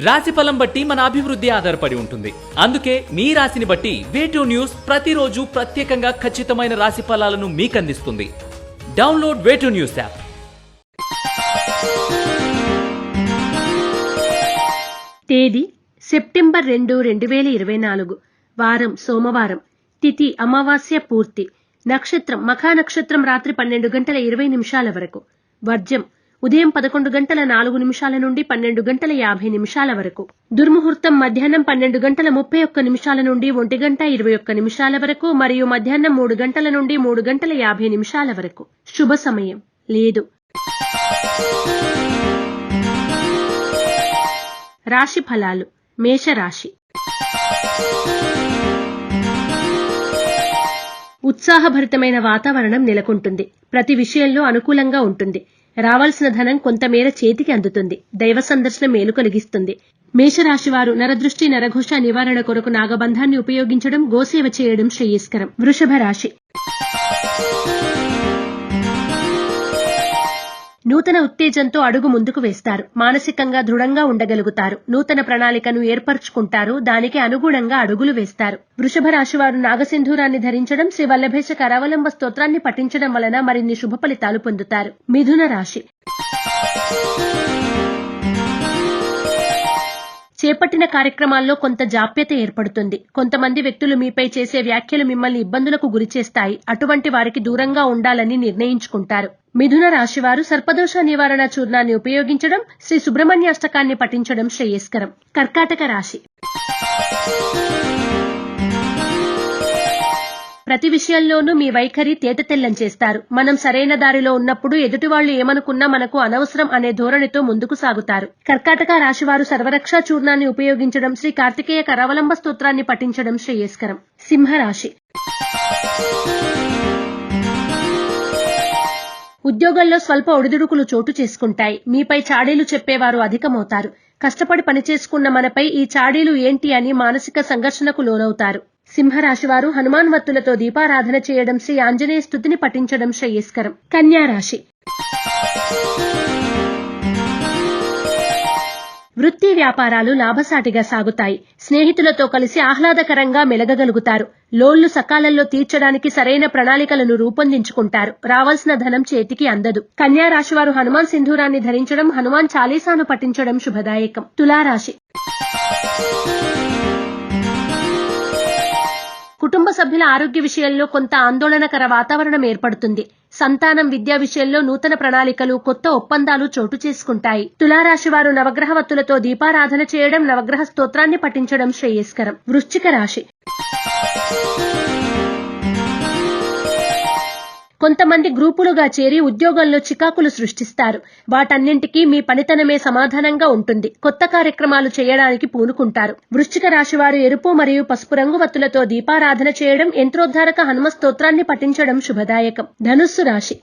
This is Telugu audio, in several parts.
రాశిఫలం బట్టి మన అభివృద్ధి ఆధారపడి ఉంటుంది. అందుకే మీ రాశిని బట్టి వే2 న్యూస్ ప్రతిరోజు ప్రత్యేకంగా ఖచ్చితమైన రాశి ఫలాలను మీకు అందిస్తుంది. డౌన్లోడ్ వే2 న్యూస్ యాప్. తేదీ సెప్టెంబర్ 2, 2024. వారం సోమవారం. తిథి అమావాస్య పూర్తి. నక్షత్రం మఖా నక్షత్రం రాత్రి 12:20 వరకు. వర్జ్యం ఉదయం 11:04 నుండి 12:50 వరకు. దుర్ముహూర్తం మధ్యాహ్నం 12:31 నుండి 1:21 వరకు మరియు మధ్యాహ్నం 3 నుండి 3:50 వరకు. శుభ సమయం లేదు. రాశి ఫలాలు. మేషరాశి. ఉత్సాహభరితమైన వాతావరణం నెలకొంటుంది. ప్రతి విషయంలో అనుకూలంగా ఉంటుంది. రావాల్సిన ధనం కొంతమేర చేతికి అందుతుంది. దైవ సందర్శనం మేలు కలిగిస్తుంది. మేషరాశివారు నరదృష్టి నరఘోష నివారణ కొరకు నాగబంధాన్ని ఉపయోగించడం, గోసేవ చేయడం శ్రేయస్కరం. వృషభ రాశి. నూతన ఉత్తేజంతో అడుగు ముందుకు వేస్తారు. మానసికంగా దృఢంగా ఉండగలుగుతారు. నూతన ప్రణాళికను ఏర్పరచుకుంటారు. దానికి అనుగుణంగా అడుగులు వేస్తారు. వృషభ రాశివారు నాగసింధూరాన్ని ధరించడం, శ్రీ వల్లభేశ కరావలంబ స్తోత్రాన్ని పఠించడం వలన మరిన్ని శుభ ఫలితాలు పొందుతారు. మిథున రాశి. చేపట్టిన కార్యక్రమాల్లో కొంత జాప్యత ఏర్పడుతుంది. కొంతమంది వ్యక్తులు మీపై చేసే వ్యాఖ్యలు మిమ్మల్ని ఇబ్బందులకు గురిచేస్తాయి. అటువంటి వారికి దూరంగా ఉండాలని నిర్ణయించుకుంటారు. మిథున రాశివారు సర్పదోష నివారణ చూర్ణాన్ని ఉపయోగించడం, శ్రీ సుబ్రహ్మణ్య అష్టకాన్ని పఠించడం శ్రేయస్కరం. కర్కాటక రాశి. ప్రతి విషయంలోనూ మీ వైఖరి తేటతెల్లం చేస్తారు. మనం సరైన దారిలో ఉన్నప్పుడు ఎదుటివాళ్లు ఏమనుకున్నా మనకు అనవసరం అనే ధోరణితో ముందుకు సాగుతారు. కర్కాటక రాశివారు సర్వరక్షా చూర్ణాన్ని ఉపయోగించడం, శ్రీ కార్తికేయ కరావలంబ స్తోత్రాన్ని పఠించడం శ్రేయస్కరం. సింహరాశి. ఉద్యోగంలో స్వల్ప ఒడిదుడుకులు చోటు చేసుకుంటాయి. మీపై చాడీలు చెప్పేవారు అధికమవుతారు. కష్టపడి పనిచేసుకున్న మనపై ఈ చాడీలు ఏంటి అని మానసిక సంఘర్షణకు లోనవుతారు. సింహరాశివారు హనుమాన్ వత్తులతో దీపారాధన చేయడం, శ్రీ ఆంజనేయ స్తుతిని పఠించడం శ్రేయస్కరం. కన్యారాశి. వృత్తి వ్యాపారాలు లాభసాటిగా సాగుతాయి. స్నేహితులతో కలిసి ఆహ్లాదకరంగా మెలగగలుగుతారు. లోన్లు సకాలంలో తీర్చడానికి సరైన ప్రణాళికలను రూపొందించుకుంటారు. రావాల్సిన ధనం చేతికి అందదు. కన్యా రాశివారు హనుమాన్ సింధూరాన్ని ధరించడం, హనుమాన్ చాలీసాను పఠించడం శుభదాయకం. తులారాశి. కుటుంబ సభ్యుల ఆరోగ్య విషయంలో కొంత ఆందోళనకర వాతావరణం ఏర్పడుతుంది. సంతానం విద్యా విషయంలో నూతన ప్రణాళికలు, కొత్త ఒప్పందాలు చోటు చేసుకుంటాయి. తులారాశివారు నవగ్రహ వత్తులతో దీపారాధన చేయడం, నవగ్రహ స్తోత్రాన్ని పఠించడం శ్రేయస్కరం. వృశ్చిక రాశి. కొంతమంది గ్రూపులుగా చేరి ఉద్యోగంలో చికాకులు సృష్టిస్తారు. వాటన్నింటికీ మీ పనితనమే సమాధానంగా ఉంటుంది. కొత్త కార్యక్రమాలు చేయడానికి పూనుకుంటారు. వృశ్చిక రాశివారు ఎరుపు మరియు పసుపు రంగు వత్తులతో దీపారాధన చేయడం, యంత్రోద్ధారక హనుమ స్తోత్రాన్ని పఠించడం శుభదాయకం. ధనుస్సు రాశి.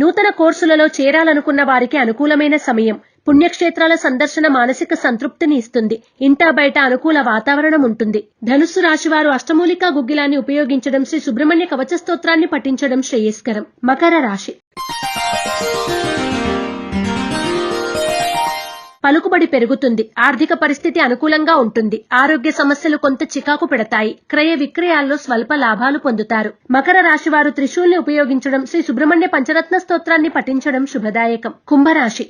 నూతన కోర్సులలో చేరాలనుకున్న వారికి అనుకూలమైన సమయం. పుణ్యక్షేత్రాల సందర్శన మానసిక సంతృప్తిని ఇస్తుంది. ఇంటా బయట అనుకూల వాతావరణం ఉంటుంది. ధనుస్సు రాశివారు అష్టమూలికా గుగ్గిలాన్ని ఉపయోగించడం, శ్రీ సుబ్రహ్మణ్య కవచ స్తోత్రాన్ని పఠించడం శ్రేయస్కరం. మకర రాశి. పలుకుబడి పెరుగుతుంది. ఆర్థిక పరిస్థితి అనుకూలంగా ఉంటుంది. ఆరోగ్య సమస్యలు కొంత చికాకు పెడతాయి. క్రయ విక్రయాల్లో స్వల్ప లాభాలు పొందుతారు. మకర రాశివారు త్రిశూల్ని ఉపయోగించడం, శ్రీ సుబ్రహ్మణ్య పంచరత్న స్తోత్రాన్ని పఠించడం శుభదాయకం. కుంభరాశి.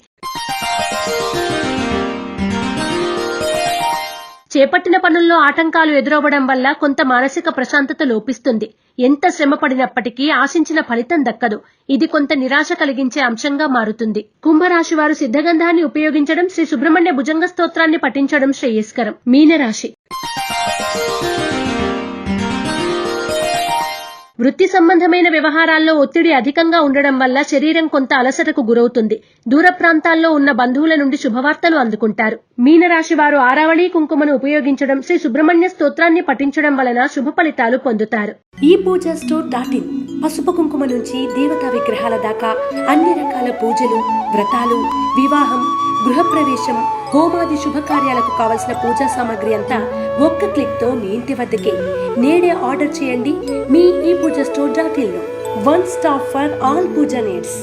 చేపట్టిన పనుల్లో ఆటంకాలు ఎదురవ్వడం వల్ల కొంత మానసిక ప్రశాంతత లోపిస్తుంది. ఎంత శ్రమ పడినప్పటికీ ఆశించిన ఫలితం దక్కదు. ఇది కొంత నిరాశ కలిగించే అంశంగా మారుతుంది. కుంభరాశి వారు సిద్ధగంధాన్ని ఉపయోగించడం, శ్రీ సుబ్రహ్మణ్య భుజంగ స్తోత్రాన్ని పఠించడం శ్రేయస్కరం. మీనరాశి. వృత్తి సంబంధమైన వ్యవహారాల్లో ఒత్తిడి అధికంగా ఉండడం వల్ల శరీరం కొంత అలసటకు గురవుతుంది. దూర ప్రాంతాల్లో ఉన్న బంధువుల నుండి శుభవార్తలు అందుకుంటారు. మీనరాశి వారు ఆరావళి కుంకుమను ఉపయోగించడం, శ్రీ సుబ్రహ్మణ్య స్తోత్రాన్ని పఠించడం వలన శుభ ఫలితాలు పొందుతారు. ఈ పూజా స్టోర్.in పసుపు కుంకుమ నుంచి దేవతా విగ్రహాల దాకా అన్ని రకాల పూజలు, వ్రతాలు, వివాహం, గృహప్రవేశం, హోమాది శుభకార్యాలకు కావలసిన పూజా సామాగ్రి అంతా ఒక్క క్లిక్ తో మీ ఇంటి వద్దకే. నేడే ఆర్డర్ చేయండి మీ ఈ పూజా స్టోర్.in లో. One stop for all puja needs.